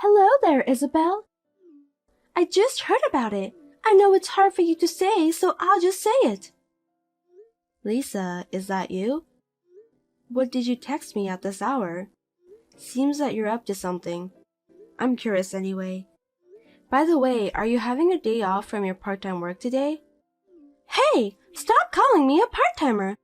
Hello there, Isabel. I just heard about it. I know it's hard for you to say, so I'll just say it. Lisa, is that you? What did you text me at this hour? Seems that you're up to something. I'm curious anyway. By the way, are you having a day off from your part-time work today? Hey, stop calling me a part-timer.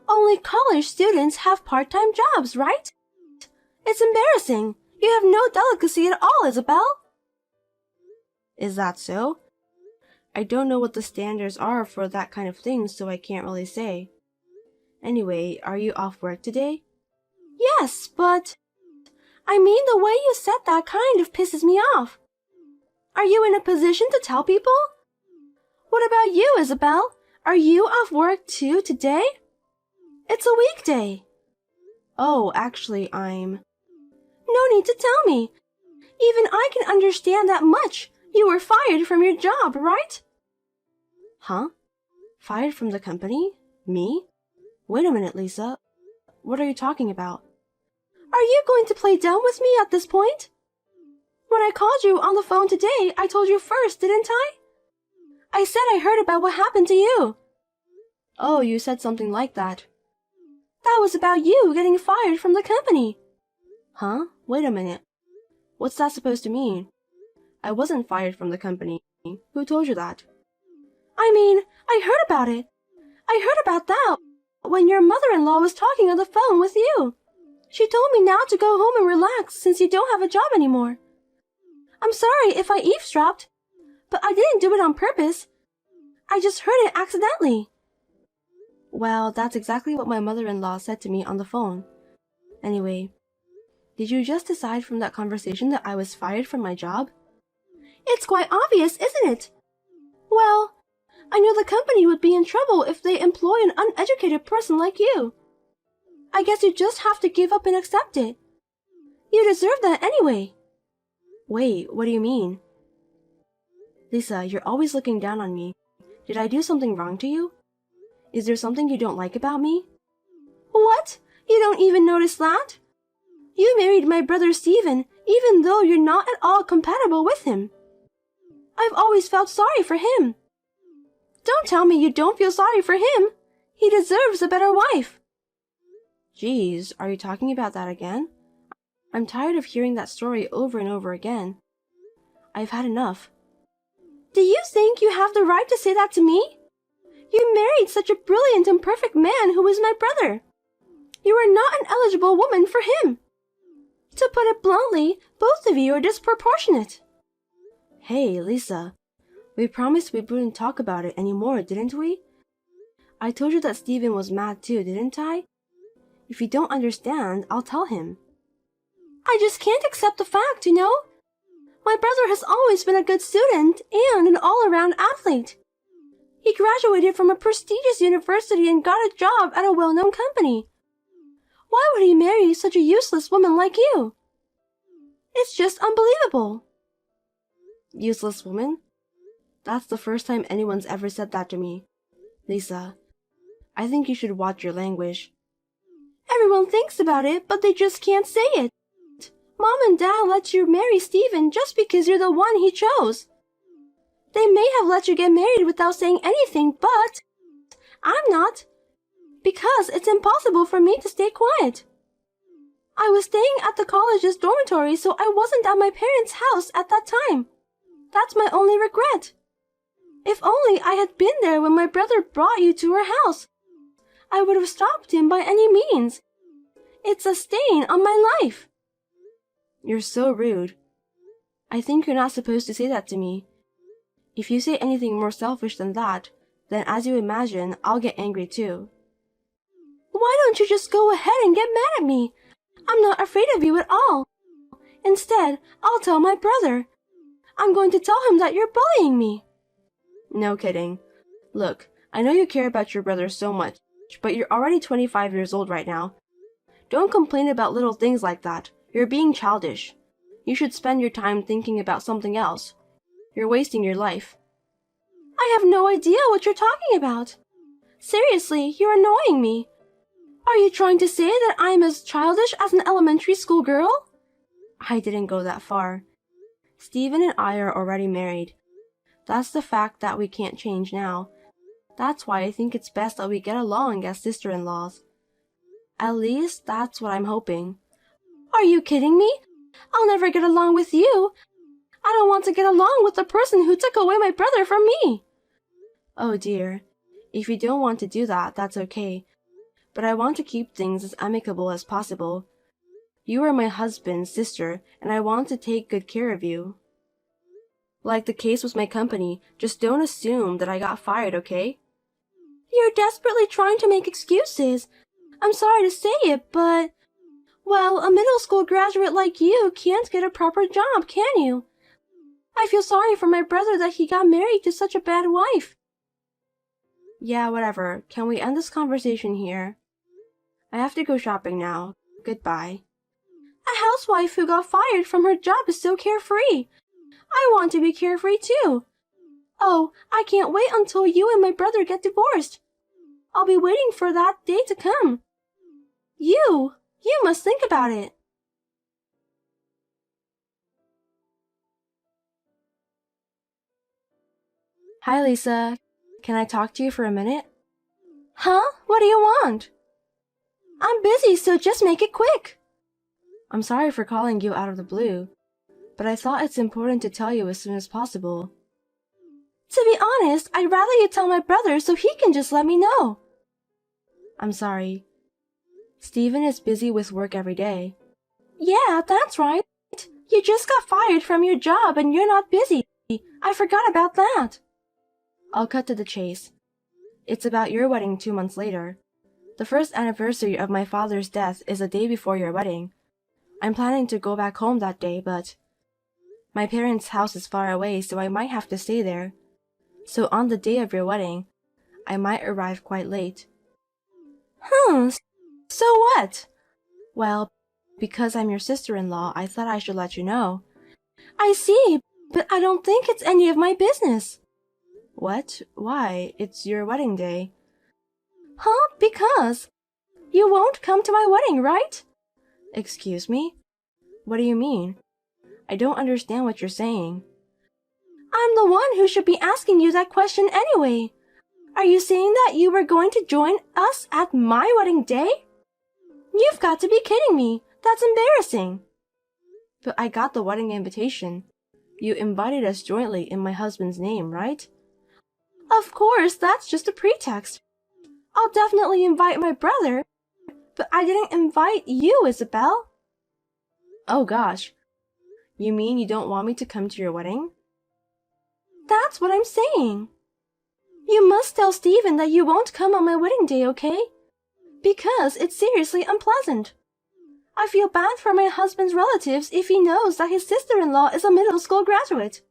Only college students have part-time jobs, right? It's embarrassing. You have no delicacy at all, Isabel. Is that so? I don't know what the standards are for that kind of thing, so I can't really say. Anyway, are you off work today? Yes, but... I mean, the way you said that kind of pisses me off. Are you in a position to tell people? What about you, Isabel? Are you off work too today? It's a weekday. Oh, actually, I'm... No need to tell me. Even I can understand that much. You were fired from your job, right? Huh? Fired from the company? Me? Wait a minute, Lisa. What are you talking about? Are you going to play dumb with me at this point? When I called you on the phone today, I told you first, didn't I? I said I heard about what happened to you. Oh, you said something like that. That was about you getting fired from the company. Huh? Wait a minute. What's that supposed to mean? I wasn't fired from the company. Who told you that? I mean, I heard about it. I heard about that when your mother-in-law was talking on the phone with you. She told me now to go home and relax since you don't have a job anymore. I'm sorry if I eavesdropped, but I didn't do it on purpose. I just heard it accidentally. Well, that's exactly what my mother-in-law said to me on the phone. Anyway, did you just decide from that conversation that I was fired from my job? It's quite obvious, isn't it? Well, I knew the company would be in trouble if they employ an uneducated person like you. I guess you just have to give up and accept it. You deserve that anyway. Wait, what do you mean? Lisa, you're always looking down on me. Did I do something wrong to you? Is there something you don't like about me? What? You don't even notice that? You married my brother Stephen, even though you're not at all compatible with him. I've always felt sorry for him. Don't tell me you don't feel sorry for him. He deserves a better wife. Geez, are you talking about that again? I'm tired of hearing that story over and over again. I've had enough. Do you think you have the right to say that to me? You married such a brilliant and perfect man who is my brother. You are not an eligible woman for him. To put it bluntly, both of you are disproportionate. Hey, Lisa. We promised we wouldn't talk about it anymore, didn't we? I told you that Stephen was mad too, didn't I? If you don't understand, I'll tell him. I just can't accept the fact, you know? My brother has always been a good student and an all-around athlete. He graduated from a prestigious university and got a job at a well-known company. Why would he marry such a useless woman like you? It's just unbelievable. Useless woman? That's the first time anyone's ever said that to me. Lisa, I think you should watch your language. Everyone thinks about it, but they just can't say it. Mom and Dad let you marry Stephen just because you're the one he chose. They may have let you get married without saying anything, but I'm not. Because it's impossible for me to stay quiet. I was staying at the college's dormitory, so I wasn't at my parents' house at that time. That's my only regret. If only I had been there when my brother brought you to our house. I would have stopped him by any means. It's a stain on my life. You're so rude. I think you're not supposed to say that to me. If you say anything more selfish than that, then as you imagine, I'll get angry too. Why don't you just go ahead and get mad at me? I'm not afraid of you at all. Instead, I'll tell my brother. I'm going to tell him that you're bullying me. No kidding. Look, I know you care about your brother so much, but you're already 25 years old right now. Don't complain about little things like that. You're being childish. You should spend your time thinking about something else. You're wasting your life. I have no idea what you're talking about. Seriously, you're annoying me. Are you trying to say that I'm as childish as an elementary school girl? I didn't go that far. Steven and I are already married. That's the fact that we can't change now. That's why I think it's best that we get along as sister-in-laws. At least, that's what I'm hoping. Are you kidding me? I'll never get along with you. I don't want to get along with the person who took away my brother from me. Oh dear. If you don't want to do that, that's okay. But I want to keep things as amicable as possible. You are my husband's sister, and I want to take good care of you. Like the case with my company, just don't assume that I got fired, okay? You're desperately trying to make excuses. I'm sorry to say it, but... Well, a middle school graduate like you can't get a proper job, can you? I feel sorry for my brother that he got married to such a bad wife. Yeah, whatever. Can we end this conversation here? I have to go shopping now. Goodbye. A housewife who got fired from her job is so carefree. I want to be carefree too. Oh, I can't wait until you and my brother get divorced. I'll be waiting for that day to come. You must think about it. Hi, Lisa. Can I talk to you for a minute? Huh? What do you want? I'm busy, so just make it quick. I'm sorry for calling you out of the blue, but I thought it's important to tell you as soon as possible. To be honest, I'd rather you tell my brother so he can just let me know. I'm sorry. Steven is busy with work every day. Yeah, that's right. You just got fired from your job and you're not busy. I forgot about that. I'll cut to the chase. It's about your wedding 2 months later. The first anniversary of my father's death is a day before your wedding. I'm planning to go back home that day, but my parents' house is far away, so I might have to stay there. So on the day of your wedding, I might arrive quite late. So what? Well, because I'm your sister-in-law, I thought I should let you know. I see, but I don't think it's any of my business. What? Why? It's your wedding day. Huh? Because? You won't come to my wedding, right? Excuse me? What do you mean? I don't understand what you're saying. I'm the one who should be asking you that question anyway. Are you saying that you were going to join us at my wedding day? You've got to be kidding me. That's embarrassing. But I got the wedding invitation. You invited us jointly in my husband's name, right? Of course, that's just a pretext. I'll definitely invite my brother, but I didn't invite you, Isabel. Oh gosh. You mean you don't want me to come to your wedding? That's what I'm saying. You must tell Steven that you won't come on my wedding day, okay? Because it's seriously unpleasant. I feel bad for my husband's relatives if he knows that his sister-in-law is a middle school graduate.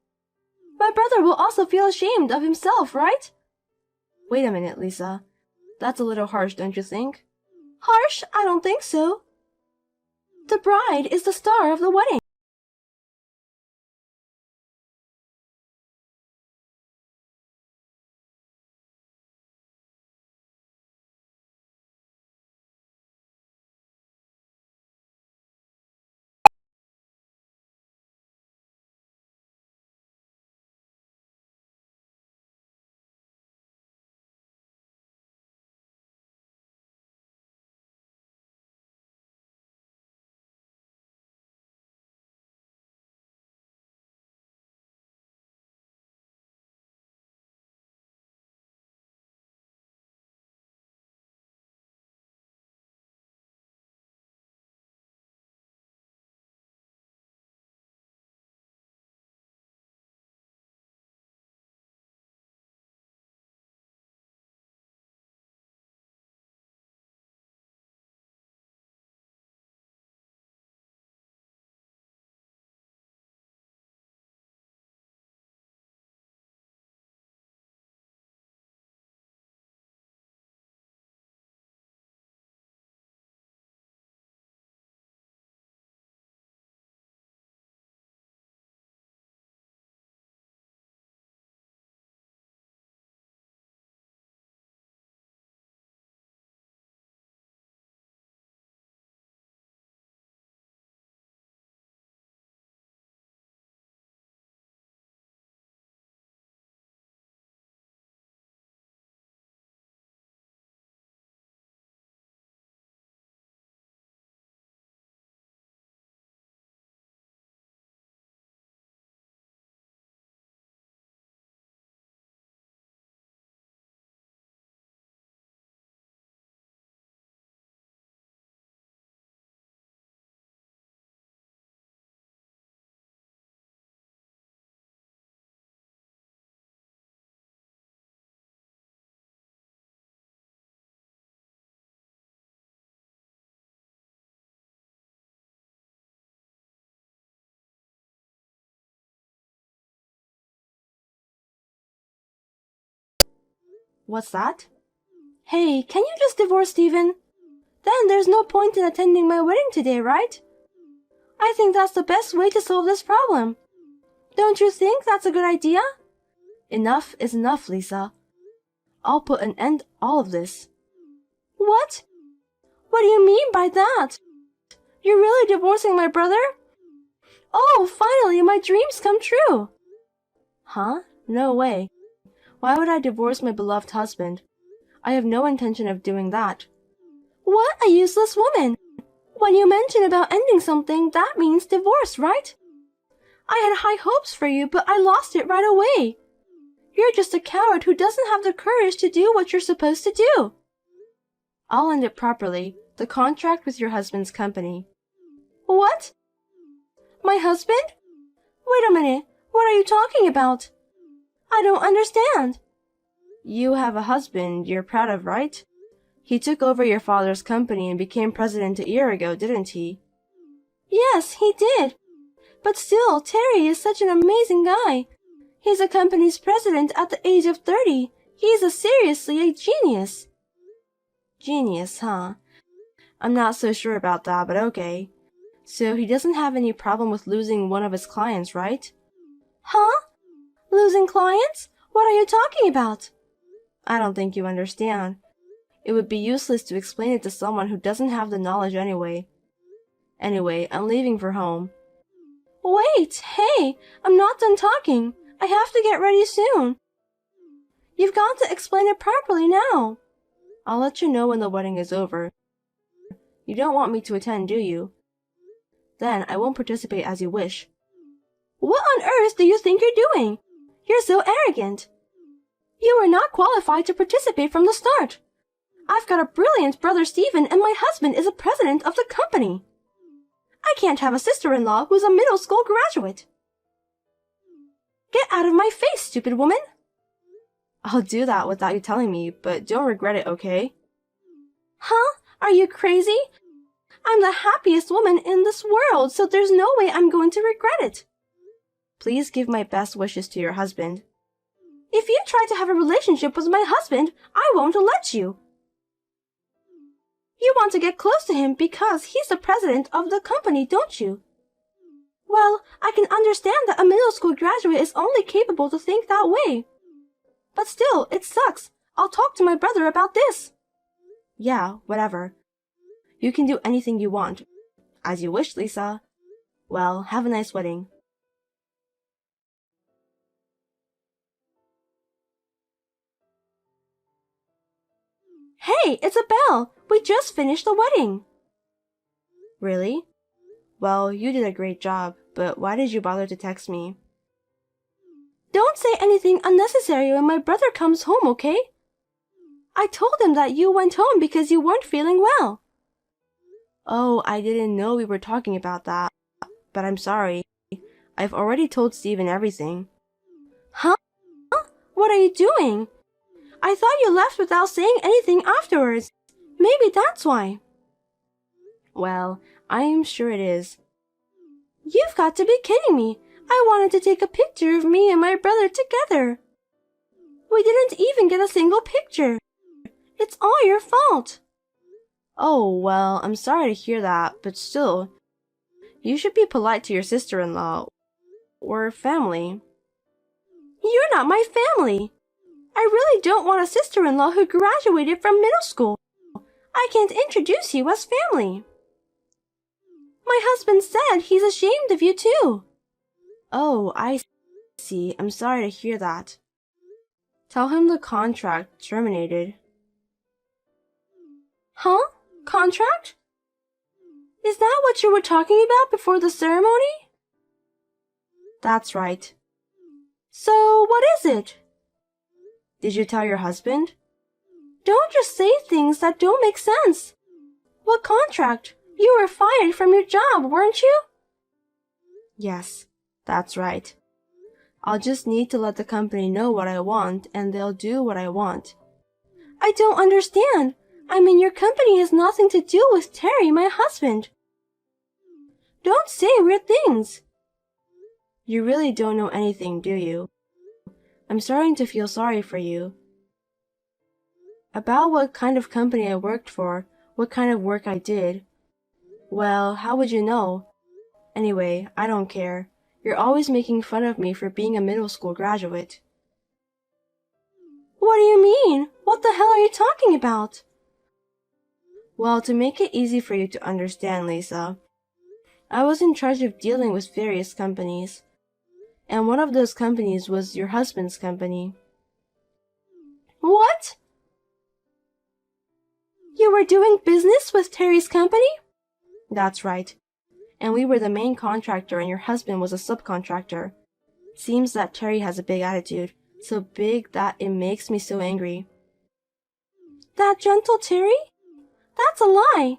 My brother will also feel ashamed of himself, right? Wait a minute, Lisa. That's a little harsh, don't you think? Harsh? I don't think so. The bride is the star of the wedding. What's that? Hey, can you just divorce Steven? Then there's no point in attending my wedding today, right? I think that's the best way to solve this problem. Don't you think that's a good idea? Enough is enough, Lisa. I'll put an end to all of this. What? What do you mean by that? You're really divorcing my brother? Oh, finally, my dreams come true. Huh? No way. Why would I divorce my beloved husband? I have no intention of doing that. What a useless woman! When you mention about ending something, that means divorce, right? I had high hopes for you, but I lost it right away. You're just a coward who doesn't have the courage to do what you're supposed to do. I'll end it properly. The contract with your husband's company. What? My husband? Wait a minute. What are you talking about? I don't understand. You have a husband you're proud of, right? He took over your father's company and became president a year ago, didn't he? Yes, he did. But still, Terry is such an amazing guy. He's the company's president at the age of 30. He's seriously a genius. Genius, huh? I'm not so sure about that, but okay. So he doesn't have any problem with losing one of his clients, right? Huh? Losing clients? What are you talking about? I don't think you understand. It would be useless to explain it to someone who doesn't have the knowledge anyway. Anyway, I'm leaving for home. Wait, hey, I'm not done talking. I have to get ready soon. You've got to explain it properly now. I'll let you know when the wedding is over. You don't want me to attend, do you? Then I won't participate as you wish. What on earth do you think you're doing? You're so arrogant. You were not qualified to participate from the start. I've got a brilliant brother Stephen, and my husband is the president of the company. I can't have a sister-in-law who's a middle school graduate. Get out of my face, stupid woman! I'll do that without you telling me, but don't regret it, okay? Huh? Are you crazy? I'm the happiest woman in this world, so there's no way I'm going to regret it. Please give my best wishes to your husband. If you try to have a relationship with my husband, I won't let you. You want to get close to him because he's the president of the company, don't you? Well, I can understand that a middle school graduate is only capable to think that way. But still, it sucks. I'll talk to my brother about this. Yeah, whatever. You can do anything you want. As you wish, Lisa. Well, have a nice wedding. Hey, Isabel! We just finished the wedding. Really? Well, you did a great job, but why did you bother to text me? Don't say anything unnecessary when my brother comes home, okay? I told him that you went home because you weren't feeling well. Oh, I didn't know we were talking about that. But I'm sorry. I've already told Steven everything. Huh? What are you doing? I thought you left without saying anything afterwards. Maybe that's why. Well, I'm sure it is. You've got to be kidding me. I wanted to take a picture of me and my brother together. We didn't even get a single picture. It's all your fault. Oh, well, I'm sorry to hear that, but still, you should be polite to your sister-in-law or family. You're not my family. I really don't want a sister-in-law who graduated from middle school. I can't introduce you as family. My husband said he's ashamed of you too. Oh, I see. I'm sorry to hear that. Tell him the contract terminated. Huh? Contract? Is that what you were talking about before the ceremony? That's right. So, what is it? Did you tell your husband? Don't just say things that don't make sense. What contract? You were fired from your job, weren't you? Yes, that's right. I'll just need to let the company know what I want, and they'll do what I want. I don't understand. I mean, your company has nothing to do with Terry, my husband. Don't say weird things. You really don't know anything, do you? I'm starting to feel sorry for you. About what kind of company I worked for, what kind of work I did. Well, how would you know? Anyway, I don't care. You're always making fun of me for being a middle school graduate. What do you mean? What the hell are you talking about? Well, to make it easy for you to understand, Lisa, I was in charge of dealing with various companies, and one of those companies was your husband's company. What? You were doing business with Terry's company? That's right. And we were the main contractor and your husband was a subcontractor. Seems that Terry has a big attitude, so big that it makes me so angry. That gentle Terry? That's a lie.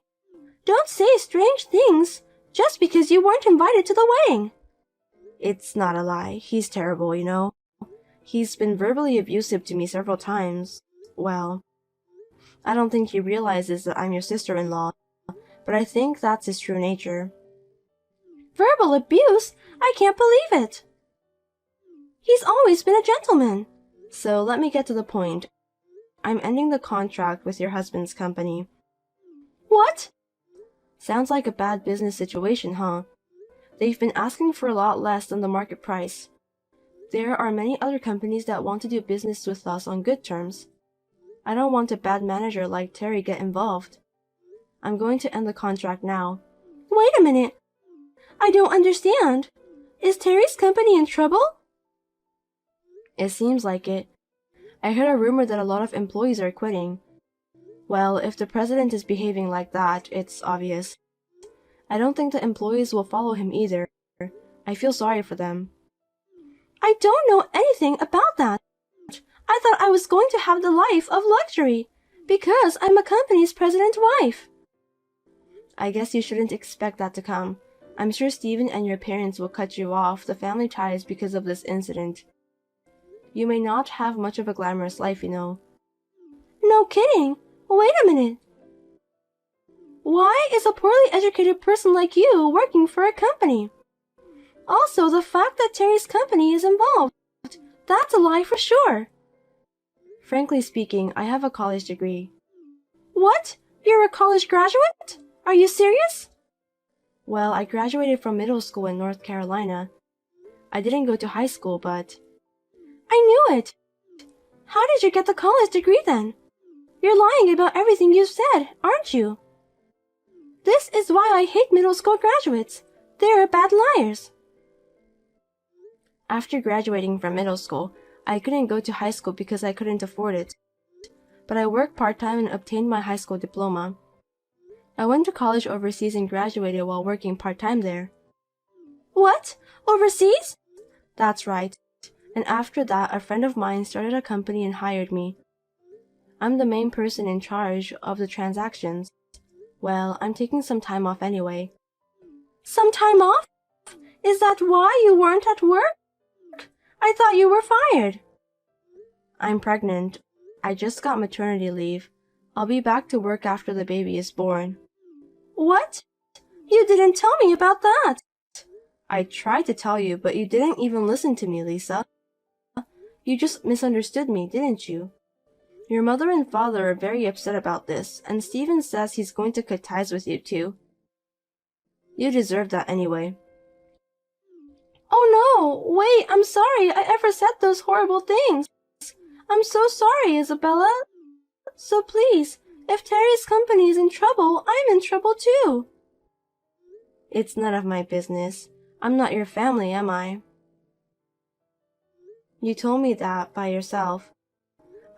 Don't say strange things just because you weren't invited to the wedding. It's not a lie. He's terrible, you know. He's been verbally abusive to me several times. Well, I don't think he realizes that I'm your sister-in-law, but I think that's his true nature. Verbal abuse? I can't believe it. He's always been a gentleman. So let me get to the point. I'm ending the contract with your husband's company. What? Sounds like a bad business situation, huh? They've been asking for a lot less than the market price. There are many other companies that want to do business with us on good terms. I don't want a bad manager like Terry get involved. I'm going to end the contract now. Wait a minute. I don't understand. Is Terry's company in trouble? It seems like it. I heard a rumor that a lot of employees are quitting. Well, if the president is behaving like that, it's obvious. I don't think the employees will follow him either. I feel sorry for them. I don't know anything about that. I thought I was going to have the life of luxury because I'm a company's president's wife. I guess you shouldn't expect that to come. I'm sure Stephen and your parents will cut you off the family ties because of this incident. You may not have much of a glamorous life, you know. No kidding. Wait a minute. Why is a poorly educated person like you working for a company? Also, the fact that Terry's company is involved, that's a lie for sure. Frankly speaking, I have a college degree. What? You're a college graduate? Are you serious? Well, I graduated from middle school in North Carolina. I didn't go to high school, but... I knew it. How did you get the college degree then? You're lying about everything you've said, aren't you? This is why I hate middle school graduates. They're bad liars. After graduating from middle school, I couldn't go to high school because I couldn't afford it. But I worked part-time and obtained my high school diploma. I went to college overseas and graduated while working part-time there. What? Overseas? That's right. And after that, a friend of mine started a company and hired me. I'm the main person in charge of the transactions. Well, I'm taking some time off anyway. Some time off? Is that why you weren't at work? I thought you were fired. I'm pregnant. I just got maternity leave. I'll be back to work after the baby is born. What? You didn't tell me about that. I tried to tell you, but you didn't even listen to me, Lisa. You just misunderstood me, didn't you? Your mother and father are very upset about this, and Stephen says he's going to cut ties with you too. You deserve that anyway. Oh no, wait, I'm sorry I ever said those horrible things. I'm so sorry, Isabella. So please, if Terry's company is in trouble, I'm in trouble too. It's none of my business. I'm not your family, am I? You told me that by yourself.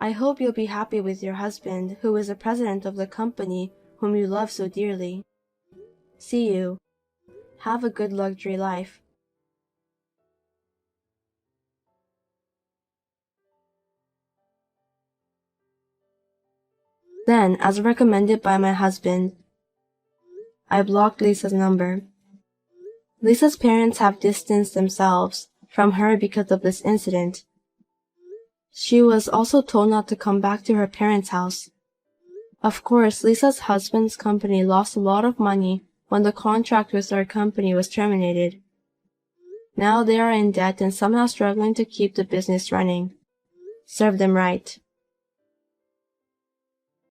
I hope you'll be happy with your husband, who is the president of the company whom you love so dearly. See you. Have a good luxury life. Then, as recommended by my husband, I blocked Lisa's number. Lisa's parents have distanced themselves from her because of this incident. She was also told not to come back to her parents' house. Of course, Lisa's husband's company lost a lot of money when the contract with our company was terminated. Now they are in debt and somehow struggling to keep the business running. Serve them right.